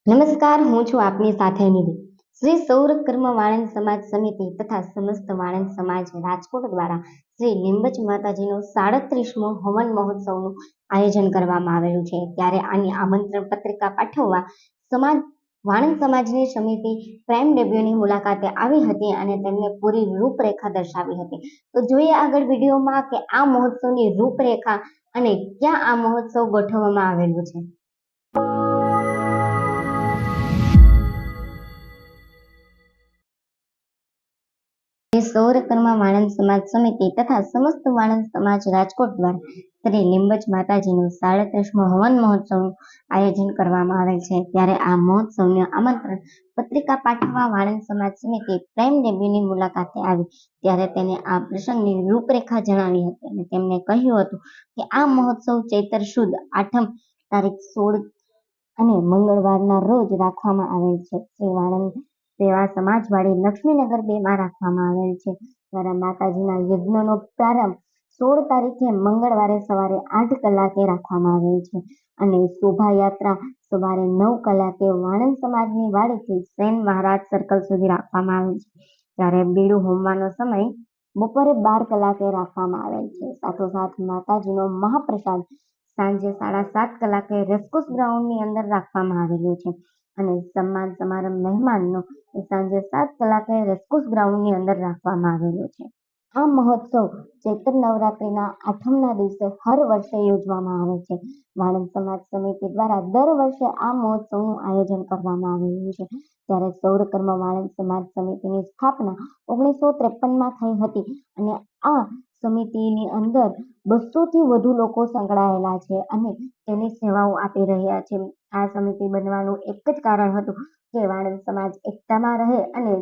નમસ્કાર, હું છું આપની સાથે નિધિ. શ્રી સૌર કર્મ વાણંદ સમાજ સમિતિ તથા સમસ્ત વાણંદ સમાજ રાજકોટ દ્વારા શ્રી લીંબચ માતાજીનો 37મો હવન મહોત્સવનું આયોજન કરવામાં આવેલું છે. ત્યારે આની આમંત્રણ પત્રિકા પાઠવવા વાણંદ સમાજની સમિતિ પ્રાઇમ ડેબ્યુની મુલાકાતે આવી હતી અને તેમને પૂરી રૂપરેખા દર્શાવી હતી. તો જોઈએ આગળ વિડીયોમાં કે આ મહોત્સવની રૂપરેખા અને ક્યાં આ મહોત્સવ ગોઠવવામાં આવેલું છે. સૌર કર્મ વાણંદ સમાજ સમિતિ તથા સમસ્ત વાણંદ સમાજ રાજકોટ દ્વારા શ્રી લીંબચ માતાજીનું 37મો હવન મહોત્સવનું આયોજન કરવામાં આવેલ છે. ત્યારે આ મહોત્સવનું આમંત્રણ પત્રિકા પાઠવવા વાણંદ સમાજ સમિતિ પ્રાઇમ ડેબ્યુની મુલાકાતે આવી ત્યારે તેને આ પ્રસંગની રૂપરેખા જણાવી હતી અને તેમણે કહ્યું હતું કે આ મહોત્સવ ચૈત્ર સુદ 8મ તારીખ 16 અને મંગળવારના રોજ રાખવામાં આવેલ છે. શ્રી વાણંદ સેવા સમાજવાડી લક્ષ્મીનગર 2માં રાખવામાં આવેલ છે. ત્યારે માતાજીના યજ્ઞનો પ્રારંભ 16 તારીખે મંગળવારે સવારે 8 કલાકે રાખવામાં આવેલ છે અને શોભાયાત્રા સવારે 9 કલાકે વાણંદ સમાજની વાડીથી સેન મહારાજ સર્કલ સુધી રાખવામાં આવેલ છે. ત્યારે બીડું હોમવાનો સમય બપોરે 12 કલાકે રાખવામાં આવેલ છે. સાથોસાથ માતાજીનો મહાપ્રસાદ સાંજે 7:30 કલાકે રેસકોર્સ ગ્રાઉન્ડની અંદર રાખવામાં આવેલું છે અને સન્માન સમારંભ મહેમાનનો સાંજે 7 કલાકે રેસકોર્સ ગ્રાઉન્ડની અંદર રાખવામાં આવેલો છે. આ મહોત્સવ ચૈત્ર નવરાત્રિના 8મના દિવસે હર વર્ષે યોજવામાં આવે છે. વાણંદ સમાજ સમિતિ દ્વારા દર વર્ષે આ મહોત્સવનું આયોજન કરવામાં આવેલું છે. ત્યારે સૌર કર્મ વાણંદ સમાજ સમિતિની સ્થાપના 1953માં થઈ હતી અને આ સમિતિની અંદર 200થી વધુ લોકો સંકળાયેલા છે અને તેની સેવાઓ આપી રહ્યા છે. આ સમિતિ બનવાનું એક જ કારણ હતું કે વાણંદ સમાજ એકતામાં રહે અને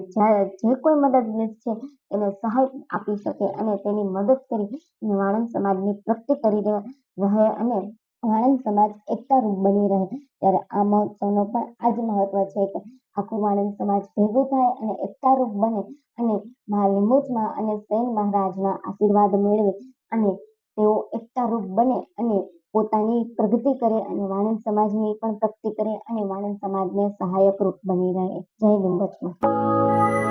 જે કોઈ મદદનીશ છે એને સહાય આપી શકે અને તેની મદદ કરી વાણંદ સમાજની પ્રગતિ કરી રહે અને વાણંદ સમાજ એકતારૂપ બની રહે. ત્યારે આ મહોત્સવનો પણ આ જ મહત્વ છે કે આખું વાણંદ સમાજ ભેગું થાય અને એકતારૂપ બને અને મા લીંબોચમાં અને સેન મહારાજના આશીર્વાદ મેળવે અને તેઓ એકતારૂપ બને અને પોતાની પ્રગતિ કરે અને વાણંદ સમાજની પણ પ્રગતિ કરે અને વાણંદ સમાજને સહાયક રૂપ બની રહે. જય લીંબચમાં.